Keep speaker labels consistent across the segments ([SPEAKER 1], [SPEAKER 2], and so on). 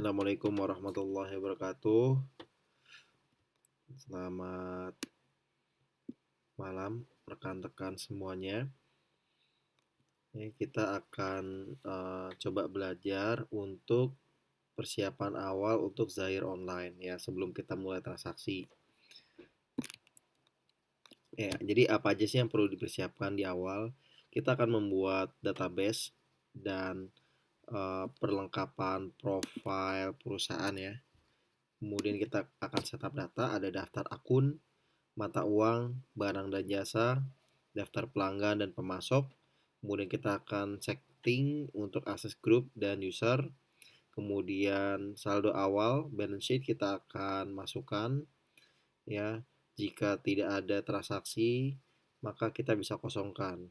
[SPEAKER 1] Assalamualaikum warahmatullahi wabarakatuh. Selamat malam rekan-rekan semuanya. Kita akan coba belajar untuk persiapan awal untuk Zahir online ya sebelum kita mulai transaksi. Ya, jadi apa aja sih yang perlu dipersiapkan di awal? Kita akan membuat database dan perlengkapan profil perusahaan ya. Kemudian kita akan setup data, ada daftar akun, mata uang, barang dan jasa, daftar pelanggan dan pemasok. Kemudian kita akan setting untuk akses grup dan user. Kemudian saldo awal, balance sheet kita akan masukkan ya. Jika tidak ada transaksi, maka kita bisa kosongkan.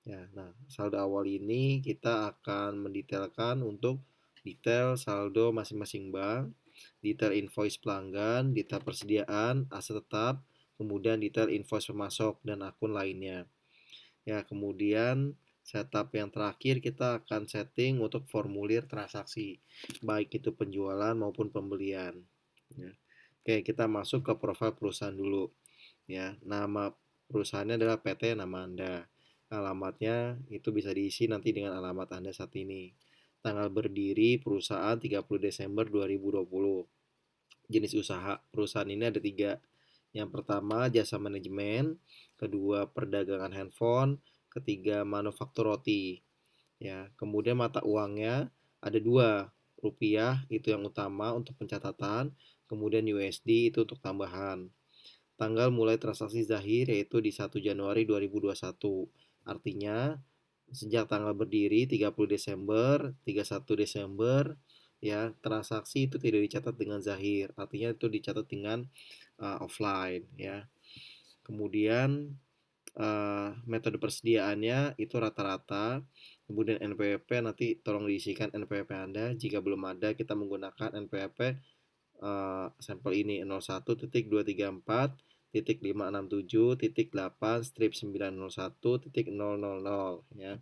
[SPEAKER 1] Ya, nah, saldo awal ini kita akan mendetailkan untuk detail saldo masing-masing bank, detail invoice pelanggan, detail persediaan, aset tetap, kemudian detail invoice pemasok dan akun lainnya. Ya, kemudian setup yang terakhir kita akan setting untuk formulir transaksi, baik itu penjualan maupun pembelian. Ya. Oke, kita masuk ke profil perusahaan dulu. Ya, nama perusahaannya adalah PT Nama Anda. Alamatnya itu bisa diisi nanti dengan alamat Anda saat ini. Tanggal berdiri perusahaan 30 Desember 2020. Jenis usaha perusahaan ini ada 3. Yang pertama jasa manajemen, kedua perdagangan handphone, ketiga manufaktur roti. Ya, kemudian mata uangnya ada 2, rupiah itu yang utama untuk pencatatan, kemudian USD itu untuk tambahan. Tanggal mulai transaksi Zahir yaitu di 1 Januari 2021. Artinya sejak tanggal berdiri 30 Desember, 31 Desember ya, transaksi itu tidak dicatat dengan Zahir. Artinya itu dicatat dengan offline ya. Kemudian metode persediaannya itu rata-rata. Kemudian NPWP nanti tolong diisikan NPWP Anda. Jika belum ada kita menggunakan NPWP sampel ini 01.567.8/901.000 ya.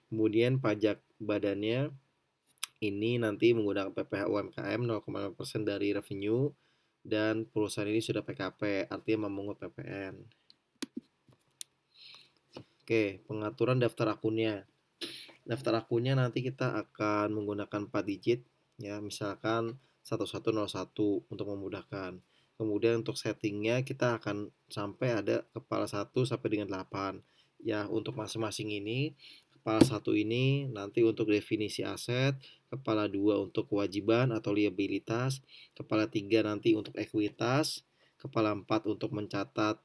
[SPEAKER 1] Kemudian pajak badannya ini nanti menggunakan PPh UMKM 0,5% dari revenue dan perusahaan ini sudah PKP, artinya memungut PPN. Oke, pengaturan daftar akunnya. Daftar akunnya nanti kita akan menggunakan 4 digit ya, misalkan 1101 untuk memudahkan. Kemudian untuk settingnya kita akan sampai ada kepala 1 sampai dengan 8. Ya, untuk masing-masing ini, kepala 1 ini nanti untuk definisi aset, kepala 2 untuk kewajiban atau liabilitas, kepala 3 nanti untuk ekuitas, kepala 4 untuk mencatat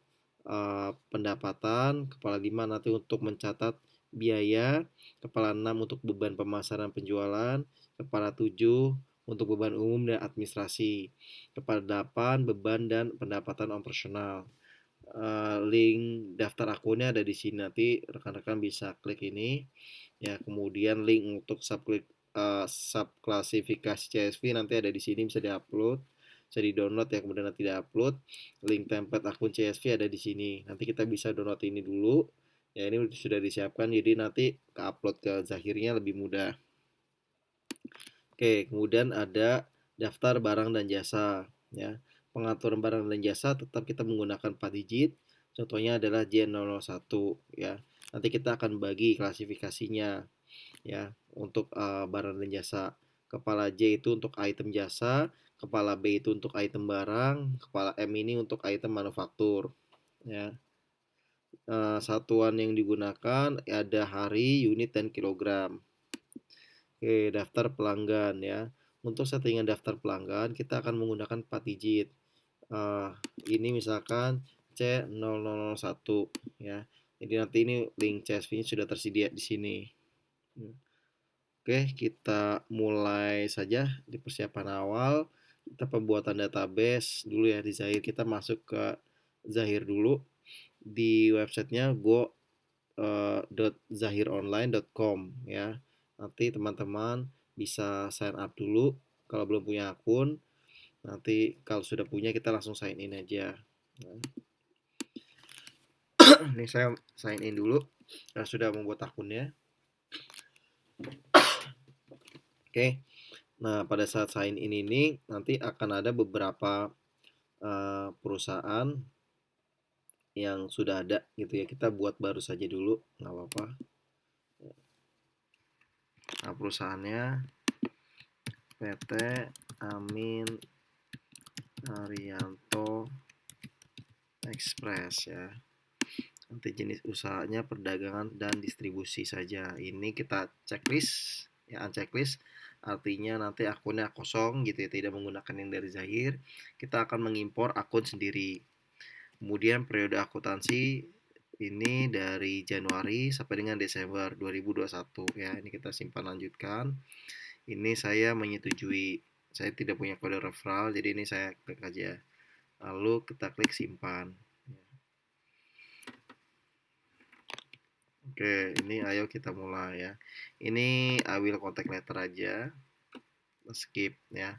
[SPEAKER 1] pendapatan, kepala 5 nanti untuk mencatat biaya, kepala 6 untuk beban pemasaran penjualan, kepala 7 untuk beban umum dan administrasi, kepala 8 beban dan pendapatan operasional. Link daftar akunnya ada di sini, nanti rekan-rekan bisa klik ini ya. Kemudian link untuk subklasifikasi CSV nanti ada di sini, bisa diupload, bisa di-download ya, kemudian nanti di-upload. Link template akun CSV ada di sini. Nanti kita bisa download ini dulu. Ya, ini sudah disiapkan jadi nanti ke-upload ke Zahirnya lebih mudah. Oke, kemudian ada daftar barang dan jasa ya. Pengaturan barang dan jasa tetap kita menggunakan 4 digit. Contohnya adalah J001 ya. Nanti kita akan bagi klasifikasinya ya untuk barang dan jasa. Kepala J itu untuk item jasa, kepala B itu untuk item barang, kepala M ini untuk item manufaktur ya. Satuan yang digunakan ada hari, unit, dan kilogram. Oke, daftar pelanggan ya. Untuk settingan daftar pelanggan kita akan menggunakan 4 digit. Ini misalkan C0001 ya. Jadi nanti ini link CSV-nya sudah tersedia di sini. Oke, kita mulai saja di persiapan awal. Kita pembuatan database dulu ya di Zahir. Kita masuk ke Zahir dulu. Di websitenya go.zahironline.com ya. Nanti teman-teman bisa sign up dulu kalau belum punya akun. Nanti kalau sudah punya kita langsung sign in aja. Nah, ini saya sign in dulu. Sudah membuat akunnya. Oke. Nah, pada saat sign in ini nanti akan ada beberapa perusahaan yang sudah ada gitu ya. Kita buat baru saja dulu, nggak apa-apa. Nah, perusahaannya PT Amin Arianto Express ya. Nanti jenis usahanya perdagangan dan distribusi saja. Ini kita checklist ya, unchecklist artinya nanti akunnya kosong gitu ya, tidak menggunakan yang dari Zahir. Kita akan mengimpor akun sendiri. Kemudian periode akuntansi ini dari Januari sampai dengan Desember 2021 ya. Ini kita simpan lanjutkan. Ini saya menyetujui. Saya tidak punya kode referral, jadi ini saya klik aja. Lalu kita klik simpan. Oke, ini ayo kita mulai ya. Ini I will contact letter aja. Skip ya.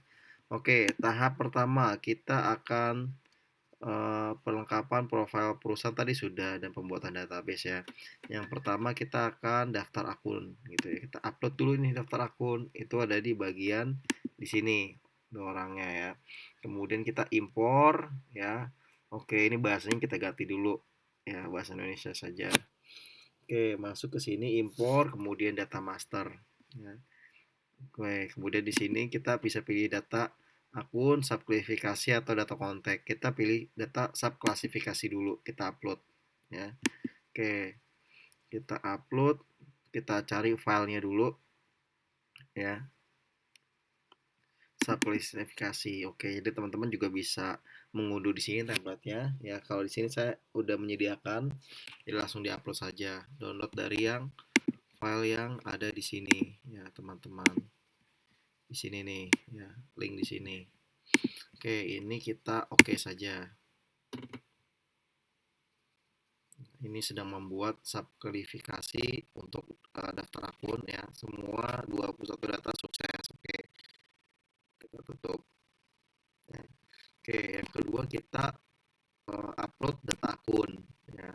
[SPEAKER 1] Oke, tahap pertama kita akan perlengkapan profil perusahaan tadi sudah dan pembuatan database ya. Yang pertama kita akan daftar akun gitu ya. Kita upload dulu nih daftar akun. Itu ada di bagian di sini orangnya ya. Kemudian kita impor ya. Oke, ini bahasanya kita ganti dulu ya, bahasa Indonesia saja. Oke, masuk ke sini impor, kemudian data master. Ya. Oke, kemudian di sini kita bisa pilih data akun, subklasifikasi atau data kontak. Kita pilih data subklasifikasi dulu, kita upload. Ya. Oke, kita upload, kita cari filenya dulu. Ya, subklasifikasi. Oke, jadi teman-teman juga bisa mengunduh di sini template-nya. Ya, kalau di sini saya udah menyediakan, jadi langsung diupload saja. Download dari yang file yang ada di sini ya teman-teman, di sini nih ya, link di sini. Oke, ini kita oke saja. Ini sedang membuat subklasifikasi untuk daftar akun ya, semua 21 data sukses. Oke, kita tutup ya. Oke, yang kedua kita upload data akun ya.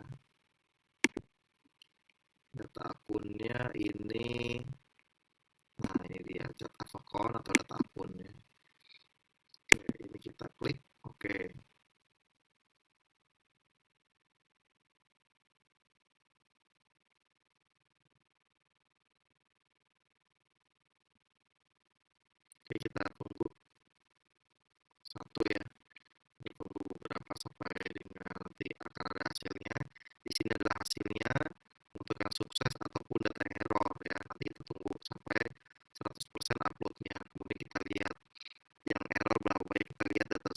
[SPEAKER 1] Data akunnya ini, nah ini dia, cat account atau data akun ya. Oke, ini kita klik oke. Oke, kita tunggu satu ya, tunggu berapa sampai dengan nanti akan ada hasilnya. Di sini adalah hasilnya untuk yang sukses ataupun data yang error ya. Nanti kita tunggu sampai 100% uploadnya. Kemudian kita lihat yang error berapa banyak, kita lihat data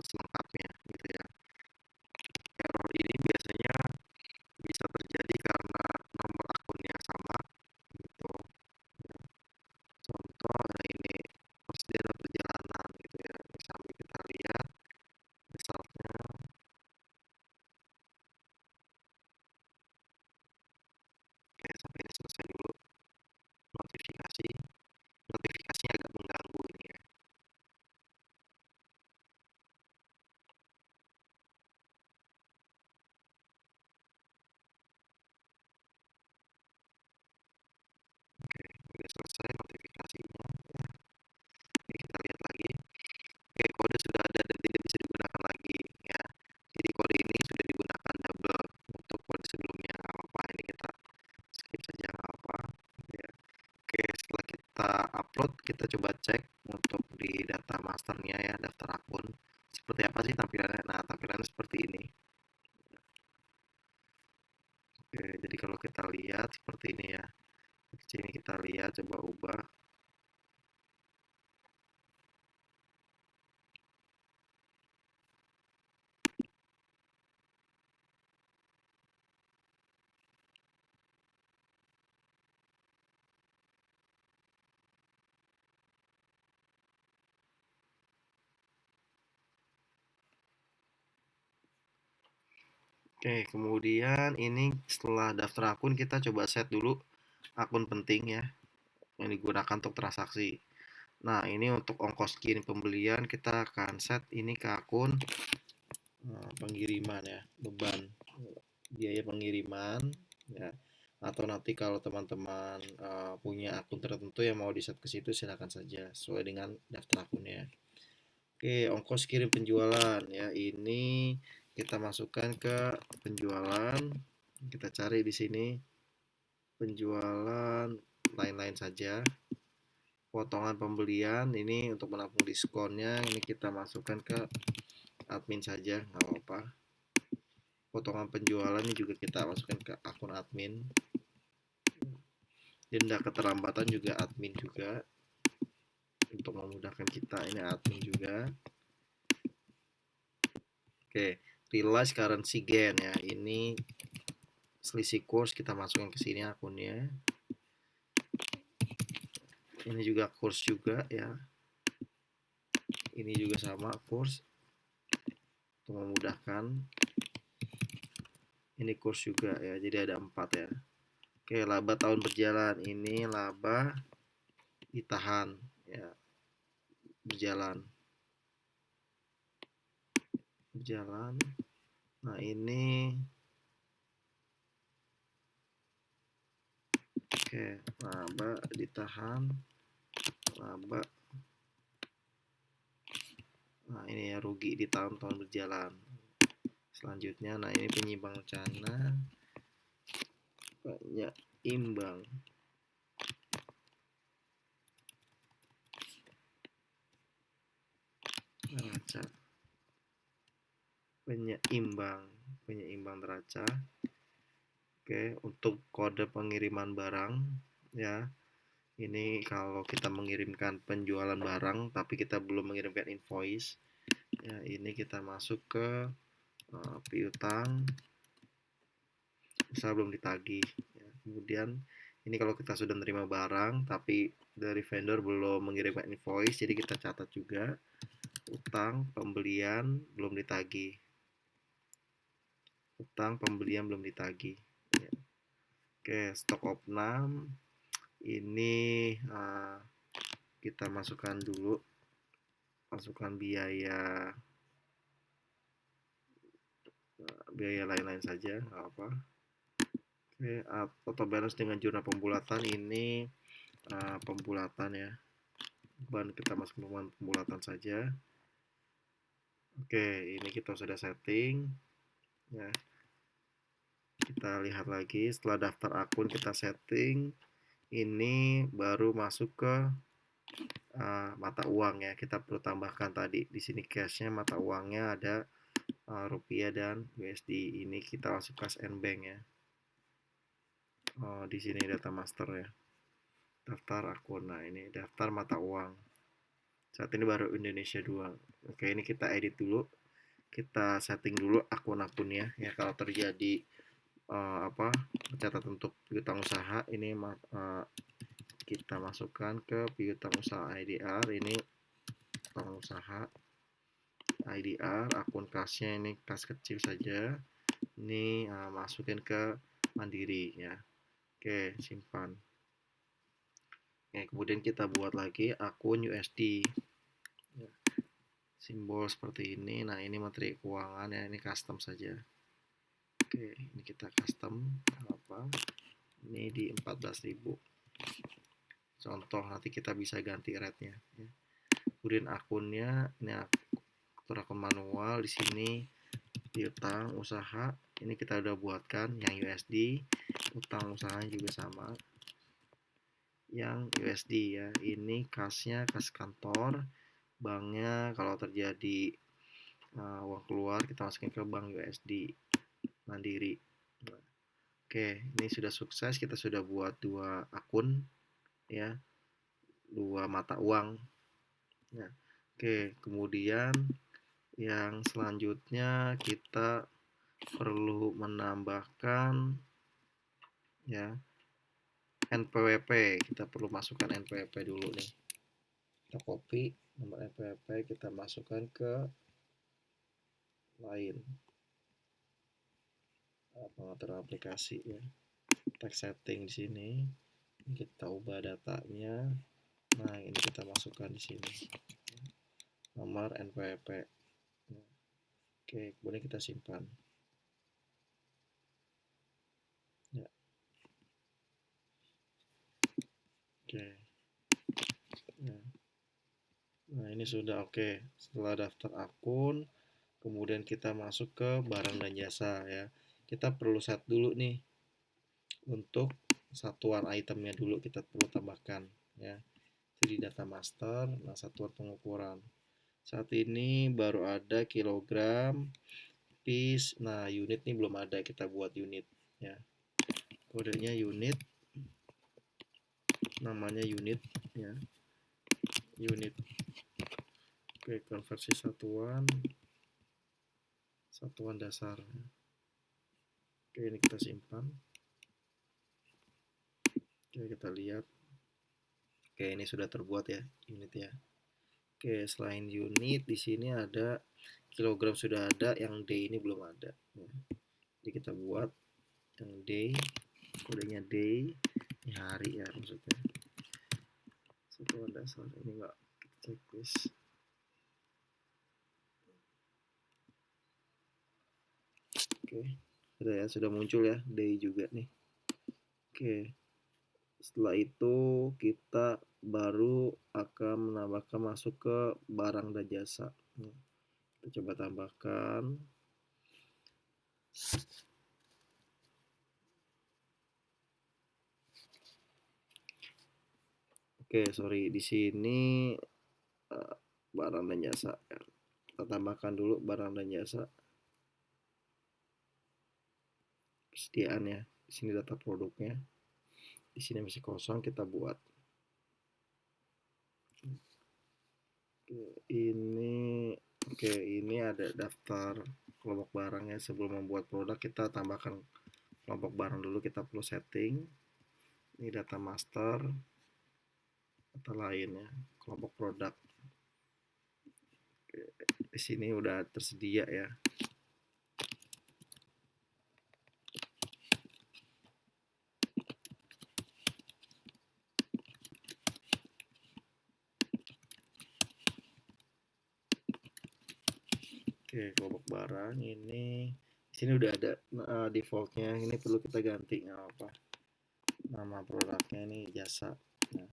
[SPEAKER 1] selengkapnya gitu ya. Error ini biasanya bisa terjadi karena nomor akunnya sama gitu ya. Contoh nah ini persediaan perjalanan gitu ya. Sambil kita lihat misalnya. Oke, sampai ini selesai dulu. Notifikasi, notifikasinya agak mengganggu ini ya. Oke, udah selesai notifikasinya ya. Oke, kita lihat lagi. Oke, kode sudah ada dan tidak bisa digunakan lagi ya. Jadi kode ini sudah digunakan double untuk kode sebelumnya, nggak apa-apa, ini kita skip saja, nggak apa ya. Oke, setelah kita upload kita coba cek untuk di data masternya ya, daftar akun seperti apa sih tampilannya. Nah, tampilannya seperti ini. Oke, jadi kalau kita lihat seperti ini ya. Di sini kita lihat, coba ubah. Oke, kemudian ini setelah daftar akun kita coba set dulu akun penting ya yang digunakan untuk transaksi. Nah, ini untuk ongkos kirim pembelian kita akan set ini ke akun pengiriman ya, beban biaya pengiriman ya. Atau nanti kalau teman-teman punya akun tertentu yang mau di-set ke situ silakan saja sesuai dengan daftar akunnya. Oke, ongkos kirim penjualan ya. Ini kita masukkan ke penjualan. Kita cari di sini penjualan lain-lain saja. Potongan pembelian ini untuk menampung diskonnya ini kita masukkan ke admin saja, nggak apa-apa. Potongan penjualan ini juga kita masukkan ke akun admin. Denda keterlambatan juga admin juga untuk memudahkan kita, ini admin juga. Oke, realize currency gain ya, ini selisih kurs kita masukkan ke sini akunnya. Ini juga kurs juga ya, ini juga sama kurs untuk memudahkan. Ini kurs juga ya, jadi ada 4 ya. Oke, laba tahun berjalan, ini laba ditahan ya, berjalan. Nah ini oke, laba ditahan, laba. Nah ini ya, rugi di tahun-tahun berjalan. Selanjutnya, nah ini penyimbang rencana, banyak imbang. Neraca penyeimbang neraca. Oke, untuk kode pengiriman barang ya. Ini kalau kita mengirimkan penjualan barang tapi kita belum mengirimkan invoice. Ya, ini kita masuk ke piutang usaha belum ditagih. Ya, kemudian ini kalau kita sudah menerima barang tapi dari vendor belum mengirimkan invoice, jadi kita catat juga utang pembelian belum ditagih. Utang pembelian belum ditagih. Ya. Oke, stok opnam ini kita masukkan dulu, masukkan biaya lain-lain saja, nggak apa. Oke, total balance dengan jurnal pembulatan ini pembulatan ya, beban kita masukkan pembulatan saja. Oke, ini kita sudah setting ya. Kita lihat lagi setelah daftar akun kita setting, ini baru masuk ke mata uang ya. Kita perlu tambahkan tadi di sini cashnya, mata uangnya ada rupiah dan USD. Ini kita masuk kas NBank ya. Di sini data master ya. Daftar akun. Nah, ini daftar mata uang. Saat ini baru Indonesia 2. Oke, ini kita edit dulu. Kita setting dulu akun-akunnya ya, kalau terjadi catatan untuk piutang usaha ini kita masukkan ke piutang usaha IDR. Ini piutang usaha IDR, akun kasnya ini kas kecil saja. Ini masukin ke Mandiri ya. Oke, simpan. Oke, kemudian kita buat lagi akun USD ya. Simbol seperti ini. Nah, ini materi keuangan ya, ini custom saja. Oke, ini kita custom apa? Ini di 14.000. Contoh, nanti kita bisa ganti rate-nya ya. Kemudian akunnya ini akun manual, di sini piutang usaha ini kita udah buatkan yang USD, utang usahanya juga sama yang USD ya. Ini kasnya kas kantor, banknya kalau terjadi uang keluar kita masukin ke bank USD Mandiri. Oke, ini sudah sukses, kita sudah buat 2 akun ya, 2 mata uang ya. Oke, kemudian yang selanjutnya kita perlu menambahkan ya NPWP. Kita perlu masukkan NPWP dulu nih. Kita copy nomor NPWP, kita masukkan ke lain pengatur aplikasi ya. Text setting di sini. Kita ubah datanya. Nah, ini kita masukkan di sini. Nomor NPWP. Oke, kemudian kita simpan. Ya. Oke. Ya. Nah, ini sudah oke. Setelah daftar akun, kemudian kita masuk ke barang dan jasa ya. Kita perlu set dulu nih untuk satuan itemnya dulu kita perlu tambahkan ya. Itu di data master, nah satuan pengukuran. Saat ini baru ada kilogram, piece, nah unit nih belum ada, kita buat unit ya. Kodenya unit, namanya unit ya. Unit. Oke, konversi satuan dasar. Oke, ini kita simpan. Oke, kita lihat. Oke, ini sudah terbuat ya, unit ya. Oke, selain unit di sini ada kilogram sudah ada, yang day ini belum ada. Jadi kita buat yang day, kodenya day, ini hari ya maksudnya. Satuan dasar ini enggak kita checklist. Oke, sudah ya, sudah muncul ya day juga nih. Oke, setelah itu kita baru akan menambahkan masuk ke barang dan jasa. Kita coba tambahkan. Oke, sorry, di sini barang dan jasa. Kita tambahkan dulu barang dan jasa. Persediaan ya. Di sini data produknya. Di sini masih kosong, kita buat. Ini ada daftar kelompok barangnya. Sebelum membuat produk kita tambahkan kelompok barang dulu, kita perlu setting. Ini data master, data lainnya, kelompok produk. Di sini udah tersedia ya. Oke, kelompok barang ini di sini udah ada defaultnya. Ini perlu kita ganti apa? Nama produknya ini jasa. Nah,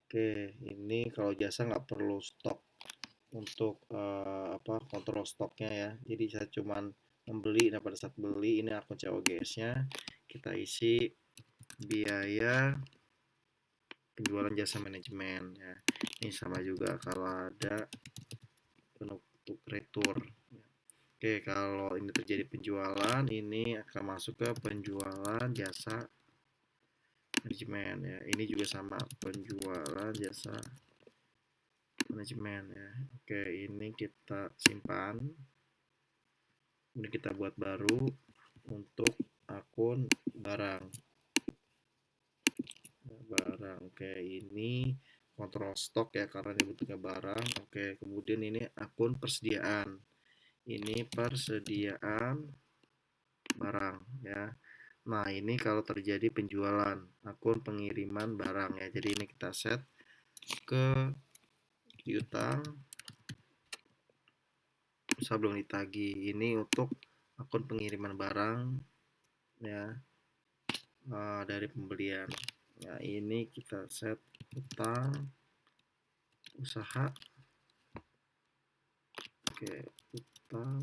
[SPEAKER 1] oke, ini kalau jasa nggak perlu stok untuk kontrol stoknya ya. Jadi saya cuman membeli. Nah, pada saat beli ini akun COGS-nya kita isi biaya penjualan jasa manajemen ya. Ini sama juga kalau ada penutup retur. Oke, kalau ini terjadi penjualan, ini akan masuk ke penjualan jasa manajemen ya. Ini juga sama, penjualan jasa manajemen ya. Oke, ini kita simpan. Ini kita buat baru untuk akun barang. Oke, ini kontrol stok ya karena ini bentuknya barang. Oke, kemudian ini akun persediaan. Ini persediaan barang ya. Nah, ini kalau terjadi penjualan, akun pengiriman barang ya. Jadi ini kita set ke piutang usaha belum ditagih. Ini untuk akun pengiriman barang ya dari pembelian. Ya, ini kita set utang usaha. Oke, utang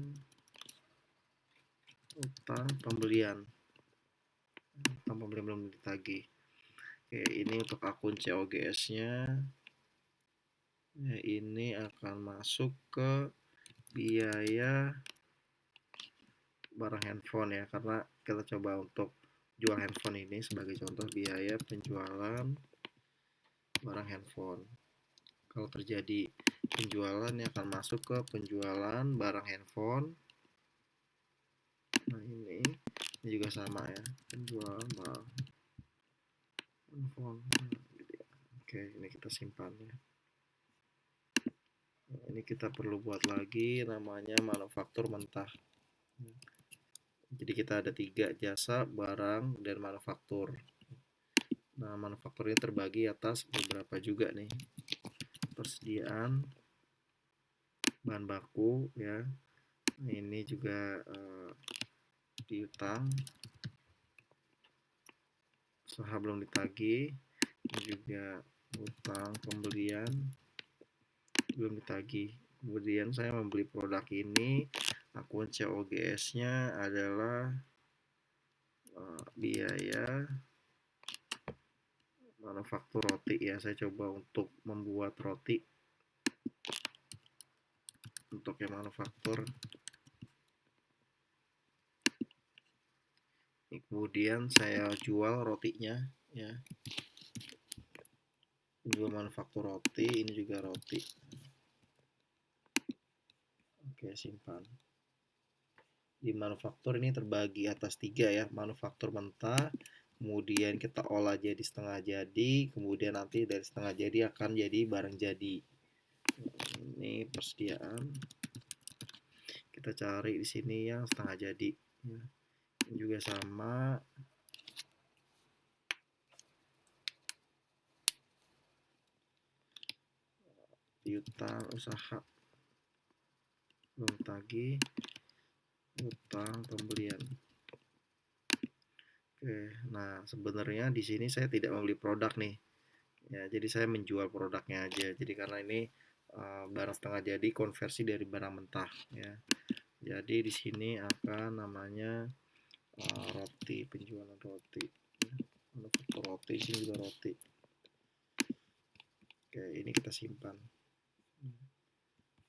[SPEAKER 1] pembelian. Utang pembelian belum ditagih. Oke, ini untuk akun COGS-nya. Ya, ini akan masuk ke biaya barang handphone ya, karena kita coba untuk jual handphone ini sebagai contoh biaya penjualan barang handphone. Kalau terjadi penjualan yang akan masuk ke penjualan barang handphone. Nah, ini juga sama ya, penjualan barang handphone. Oke, ini kita simpan ya. Nah, ini kita perlu buat lagi namanya manufaktur mentah. Jadi kita ada 3, jasa, barang, dan manufaktur. Nah, manufaktur ini terbagi atas beberapa juga nih. Persediaan bahan baku ya. Nah, ini juga piutang usaha belum ditagih. Ini juga hutang pembelian belum ditagih. Kemudian saya membeli produk ini, akun COGS-nya adalah biaya manufaktur roti ya. Saya coba untuk membuat roti untuk yang manufaktur. Kemudian saya jual rotinya ya. Jual manufaktur roti, ini juga roti. Oke, simpan. Di manufaktur ini terbagi atas 3 ya, manufaktur mentah, kemudian kita olah jadi setengah jadi, kemudian nanti dari setengah jadi akan jadi barang jadi. Ini persediaan. Kita cari di sini yang setengah jadi. Ini juga sama. Piutang usaha belum tagih, utang pembelian. Oke, nah sebenarnya di sini saya tidak membeli produk nih. Ya, jadi saya menjual produknya aja. Jadi karena ini barang setengah jadi konversi dari barang mentah ya. Jadi di sini akan namanya roti, penjualan roti. Manufaktur roti, di sini juga roti. Oke, ini kita simpan.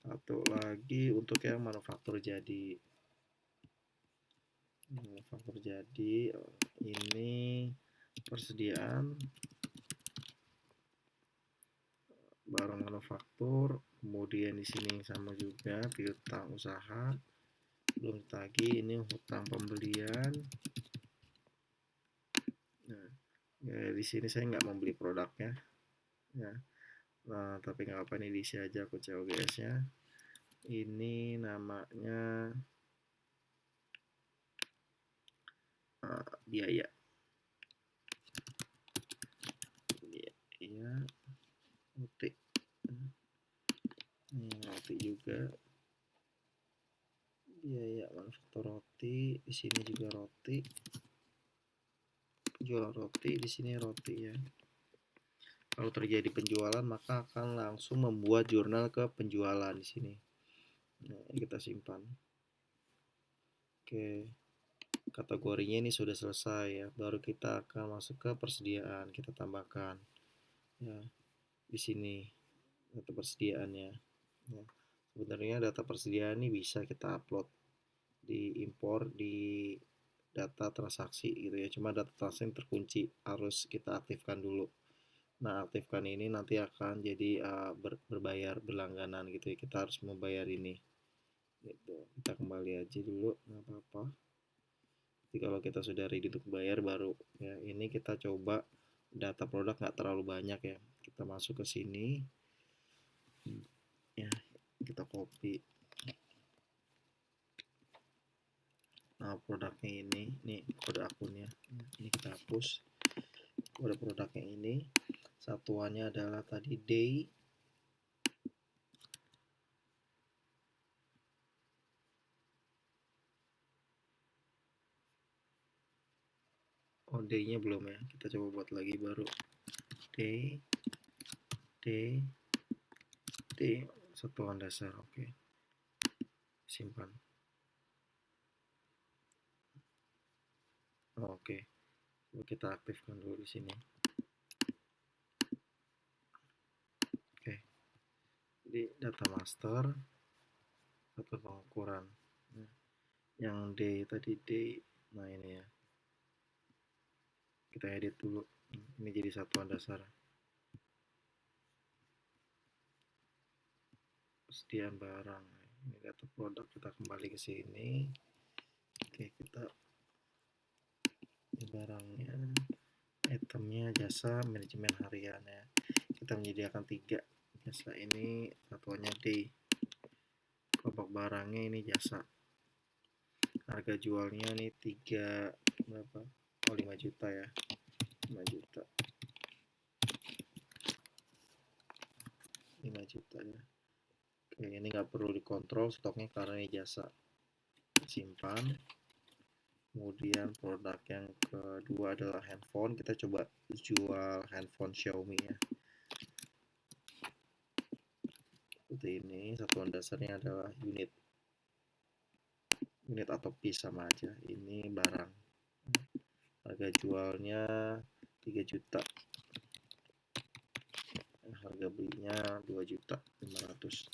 [SPEAKER 1] Satu lagi untuk yang manufaktur jadi. Manufaktur jadi ini persediaan barang manufaktur, kemudian di sini sama juga piutang usaha belum tagih, ini hutang pembelian. Nah, ya, di sini saya nggak membeli produknya ya. Nah, tapi nggak apa, ini diisi aja aku COGS-nya. Ini namanya biaya. Biaya roti. Ini roti juga. Biaya manufaktur roti, di sini juga roti. Jual roti, di sini roti ya. Kalau terjadi penjualan maka akan langsung membuat jurnal ke penjualan di sini. Nah, kita simpan. Oke, kategorinya ini sudah selesai ya. Baru kita akan masuk ke persediaan. Kita tambahkan ya di sini data persediaannya. Ya. Sebenarnya data persediaan ini bisa kita upload di impor di data transaksi gitu ya. Cuma data transaksi terkunci, harus kita aktifkan dulu. Nah, aktifkan ini nanti akan jadi berbayar berlangganan gitu ya. Kita harus membayar ini. Gitu. Kita kembali aja dulu, nggak apa-apa. Jadi kalau kita sudah ready untuk bayar baru ya. Ini kita coba data produk nggak terlalu banyak ya. Kita masuk ke sini. Ya, kita copy. Nah, produknya ini kode akunnya. Ini kita hapus. Kode produknya ini. Satuannya adalah tadi day. Oh, day-nya belum ya. Kita coba buat lagi baru. Day, satuan dasar. Oke. Simpan. Oke. Coba kita aktifkan dulu di sini. Oke. Jadi data master, satu pengukuran. Yang D tadi D. Nah, ini ya. Kita edit dulu. Ini jadi satuan dasar. Persediaan barang. Ini data produk, kita kembali ke sini. Oke, kita ini barangnya, itemnya jasa manajemen harian ya. Kita menyediakan 3 jasa ini, satuannya D. Kelompok barangnya ini jasa. Harga jualnya nih 3 berapa? Oh, 5 juta ya. 5 juta. 5 juta ya. Oke, ini nggak perlu dikontrol stoknya karena ini jasa. Simpan. Kemudian produk yang kedua adalah handphone. Kita coba jual handphone Xiaomi ya. Seperti ini, satuan dasarnya adalah unit atau piece sama aja. Ini barang. Harga jualnya 3 juta. Harga belinya 2.500.000.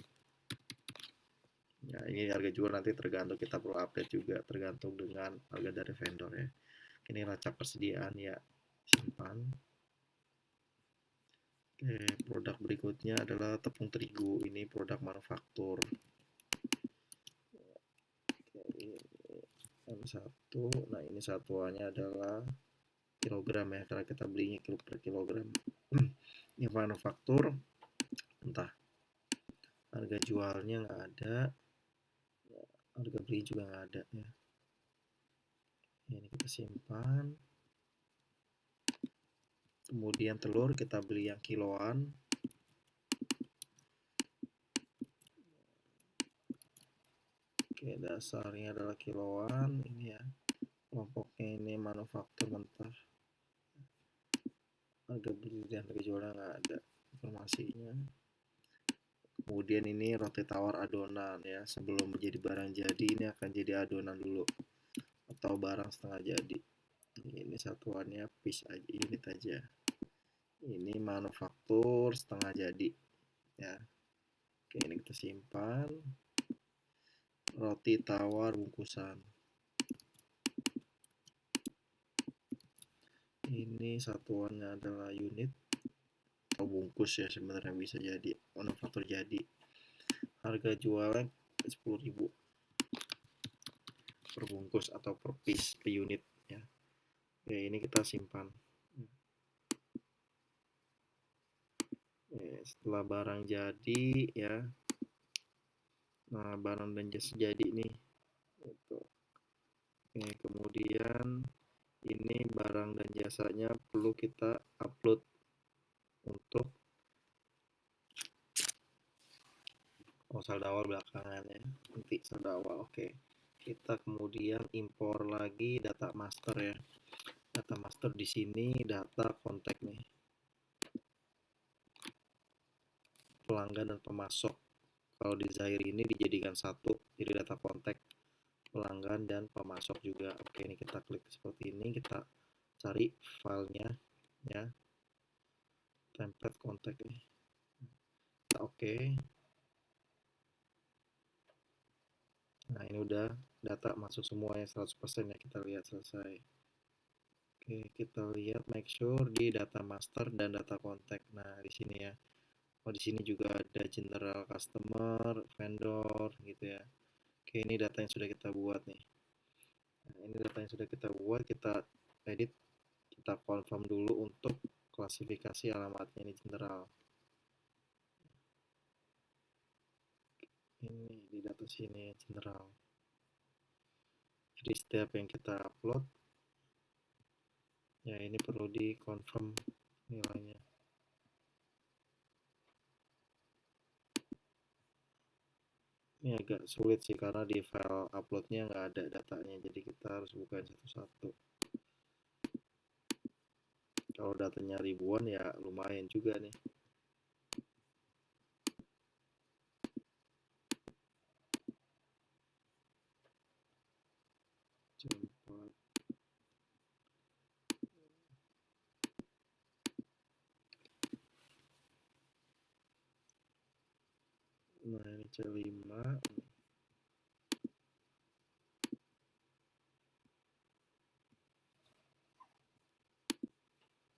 [SPEAKER 1] Ya, ini harga jual nanti tergantung, kita perlu update juga tergantung dengan harga dari vendor ya. Ini neraca persediaan ya, simpan. Oke, produk berikutnya adalah tepung terigu. Ini produk manufaktur. satu. Nah, ini satuannya adalah kilogram ya, karena kita belinya per kilogram. Ini manufaktur, entah harga jualnya nggak ada, harga beli juga nggak ada ya. Ini kita simpan. Kemudian telur kita beli yang kiloan. Oke, dasarnya adalah kiloan. Ini ya, kelompoknya ini manufaktur mentah. Harga beli dan harga jualnya nggak ada informasinya. Kemudian ini roti tawar adonan ya, sebelum menjadi barang jadi ini akan jadi adonan dulu atau barang setengah jadi. Ini satuannya piece aja, unit aja. Ini manufaktur setengah jadi ya. Oke, ini kita simpan. Roti tawar bungkusan. Ini satuannya adalah unit atau bungkus ya, sebenarnya bisa jadi manufaktur jadi. Harga jualnya 10.000 per bungkus atau per piece, per unit ya. Oke, ini kita simpan. Setelah barang jadi ya, nah barang dan jasa jadi nih gitu. Oke, kemudian ini barang dan jasanya perlu kita upload untuk saldo awal belakangan ya, nanti saldo awal. Oke, kita kemudian impor lagi data master ya. Data master di sini data kontak nih, pelanggan dan pemasok. Kalau di Zahir ini dijadikan satu, jadi data kontak pelanggan dan pemasok juga. Oke, ini kita klik seperti ini, kita cari filenya ya, template kontak nih. Oke. Nah, ini udah data masuk semuanya 100% ya, kita lihat selesai. Oke, kita lihat make sure di data master dan data kontak. Nah, di sini ya. Oh, di sini juga ada general customer, vendor gitu ya. Oke, ini data yang sudah kita buat nih. Nah, ini data yang sudah kita buat, kita edit, kita confirm dulu untuk klasifikasi alamatnya, ini general. Ini di data sini general. Jadi setiap yang kita upload ya, ini perlu di confirm nilainya. Ini agak sulit sih karena di file uploadnya nggak ada datanya, jadi kita harus bukain satu-satu. Kalau datanya ribuan ya lumayan juga nih. Cepat. Nah, ini C5.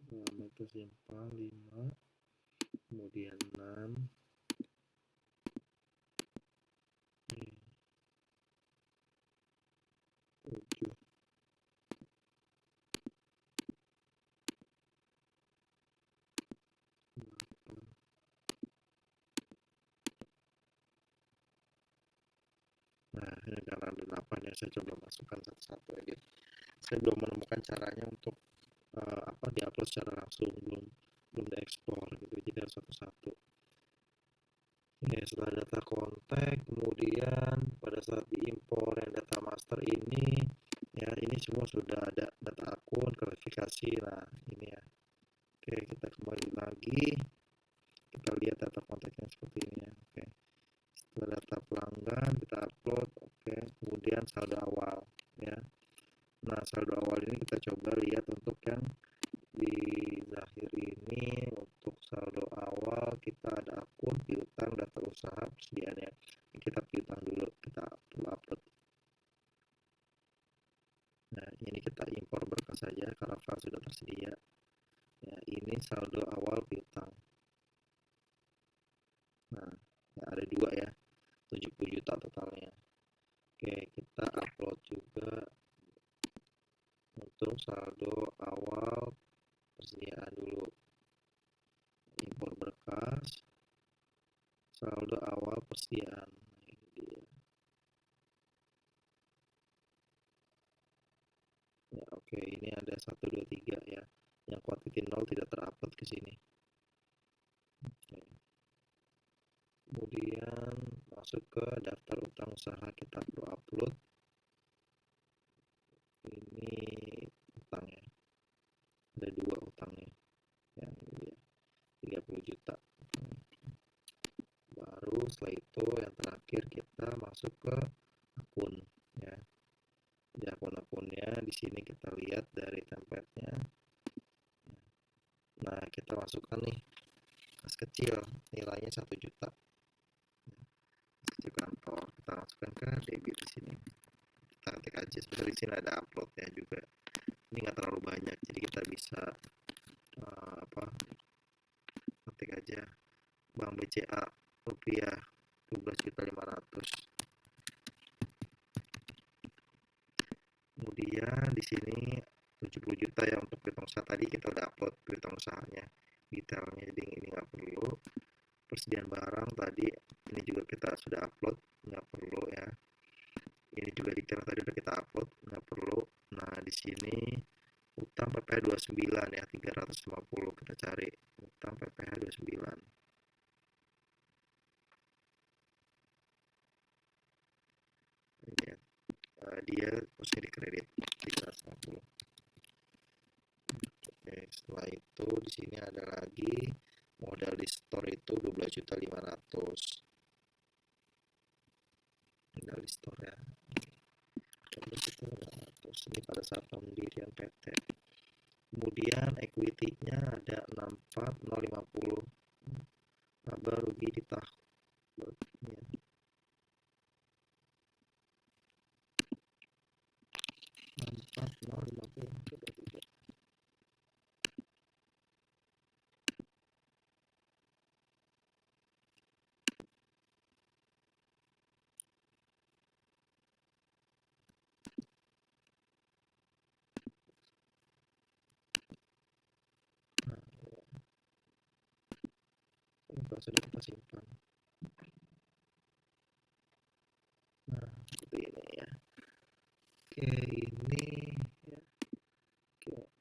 [SPEAKER 1] Lama itu simpan 5, kemudian 6, 7, 8. Nah, ini karena ada 8 ya, saya coba masukkan satu-satu aja. Saya belum menemukan caranya untuk diupload secara langsung, belum diekspor gitu, jadi harus satu-satu. Ya, setelah data kontak, kemudian pada saat diimpor yang data master ini ya, ini semua sudah ada data akun, klarifikasi. Nah, ini ya. Oke, kita kembali lagi. Kita lihat data kontaknya seperti ini ya. Oke. Setelah data pelanggan kita upload, oke. Kemudian saldo awal ya. Nah, saldo awal ini kita coba lihat untuk yang di Zahir ini. Untuk saldo awal kita ada akun, piutang, data usaha, persediaannya. Kita piutang dulu, kita upload. Nah, ini kita impor berkas saja karena file sudah tersedia. Ya, ini saldo awal piutang. Nah, ya ada dua ya, 70 juta totalnya. Oke, kita upload juga untuk saldo awal persediaan dulu. Impor berkas, saldo awal persediaan. Nah, ini dia. Ya, oke, ini ada 1, 2, 3 ya. Yang kuantiti 0 tidak terupload ke sini. Oke. Kemudian masuk ke daftar utang usaha, kita perlu upload. Ini utang ya. Ada dua utangnya. Yang ini dia. 30 juta. Baru setelah itu yang terakhir kita masuk ke akun ya. Di akun-akunnya di sini kita lihat dari template-nya. Nah, kita masukkan nih kas kecil nilainya 1 juta. Kas kecil kantor kita masukkan ke debit di sini. Kita ketik aja, sebenarnya di sini ada uploadnya juga. Ini nggak terlalu banyak, jadi kita bisa ketik aja Bank BCA rupiah 12.500.000. Kemudian di sini 70 juta ya untuk piutang usaha, tadi kita udah upload piutang usahanya detailnya, jadi ini nggak perlu. Persediaan barang tadi ini juga kita sudah upload, nggak perlu ya. Ini juga detail tadi udah kita upload, nggak perlu. Nah, di sini utang PPh 29 ya, 350 kita cari utang PPh 29. Ini ya, dia harusnya di kredit 350. Oke, setelah itu di sini ada lagi modal di store itu 12.500.000. Modal di store ya. 12.500.000 ini pada saat pendirian PT. Kemudian equity-nya ada 64.050. Laba rugi di tahun ya. 64.050. Kalau sudah kita simpan. Nah, seperti ini ya. Oke, ini ya. Oke.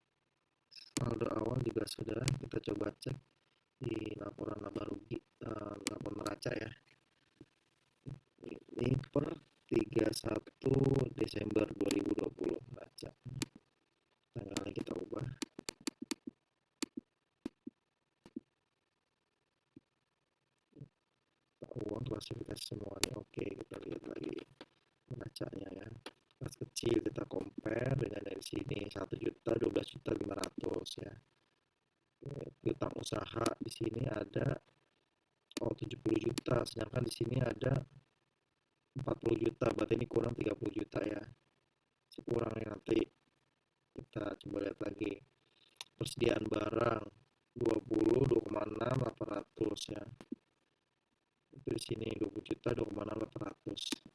[SPEAKER 1] Saldo awal juga sudah kita coba cek di laporan laba rugi, laporan neraca ya. Ini per 31 Desember 2020 neraca. Tanggalnya kita ubah. Uang klasifikasi semuanya oke, kita lihat lagi neracanya ya. Kas kecil kita compare dengan dari sini 1 juta 12.500.000 ya. Piutang usaha di sini ada 70 juta, sedangkan di sini ada 40 juta, berarti ini kurang 30 juta ya. Sekurangnya nanti kita coba lihat lagi. Persediaan barang 20, 2,6, 800 ya. Itu di sini 20 juta 2,6, 800.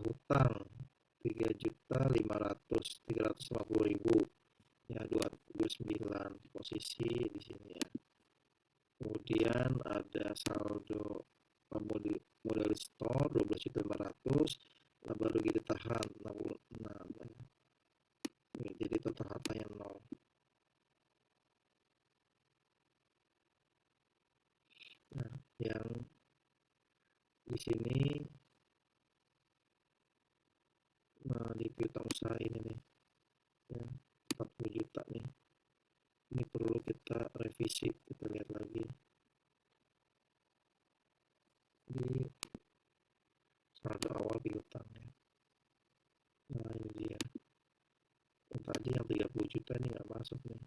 [SPEAKER 1] Hutang 3.550.000 ya, 29 posisi di sini ya. Kemudian ada saldo modal store 12.500.000, laba rugi ditahan 66 ya. Oke, jadi total hartanya 0. Nah, yang di sini ini nih ya, 40 juta nih. Ini perlu kita revisi, kita lihat lagi di saldo awal piutangnya. Nah ini dia, yang tadi yang 30 juta ini nggak masuk nih.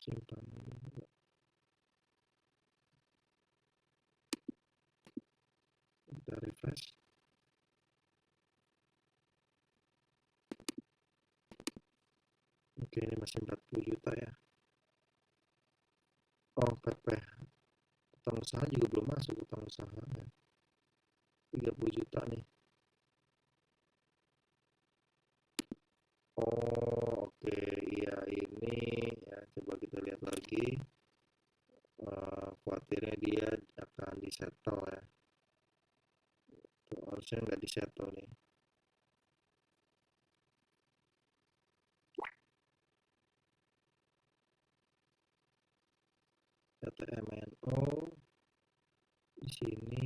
[SPEAKER 1] Simpan ini, kita refresh. Oke, ini masih 40 juta ya. Oh, PP utang usaha juga belum masuk, utang usahanya 30 juta nih. Oh, oke, iya ini ya, coba kita lihat lagi. Khawatirnya dia akan disettle ya. Tuh, harusnya nggak disettle nih. Data MNO di sini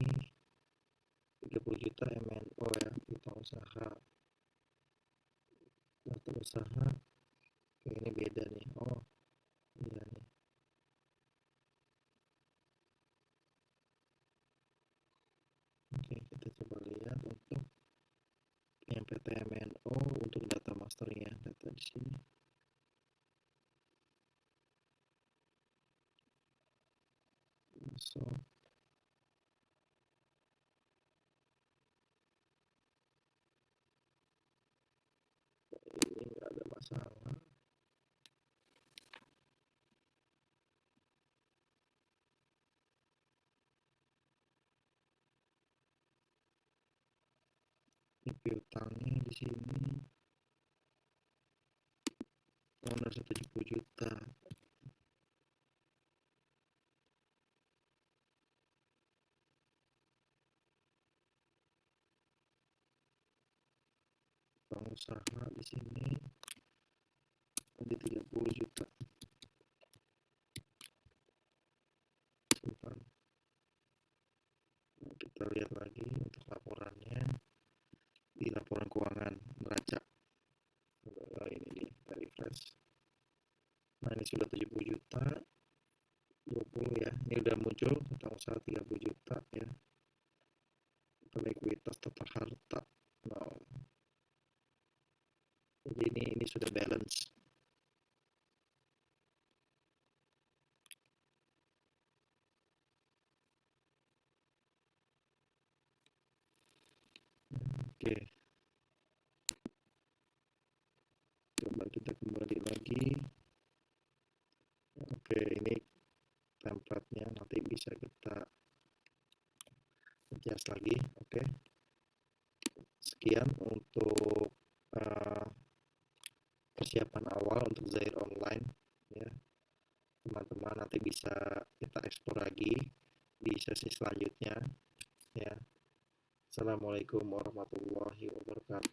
[SPEAKER 1] 30 juta MNO ya, utang usaha. Data usaha kayak ini beda nih. Oh, iya nih. Oke, kita coba lihat untuk yang PT MNO untuk data masternya, data di sini. Masuk. Ini nggak ada masalah. Ini piutangnya di sini owner 170 juta. Pengusaha di sini ada 30 juta. Simpan. Nah, kita lihat lagi untuk laporannya di laporan keuangan neraca. Nah, ini dia, kita refresh. Nah, ini sudah 70 juta, 20 ya. Ini udah muncul tentang usaha 30 juta ya. Total ekuitas, total harta. Nah, jadi ini sudah balance. Oke, coba kita kembali lagi. Oke, ini template-nya nanti bisa kita adjust lagi. Oke, sekian untuk persiapan awal untuk Zair Online ya. Teman-teman nanti bisa kita eksplor lagi di sesi selanjutnya ya. Assalamualaikum warahmatullahi wabarakatuh.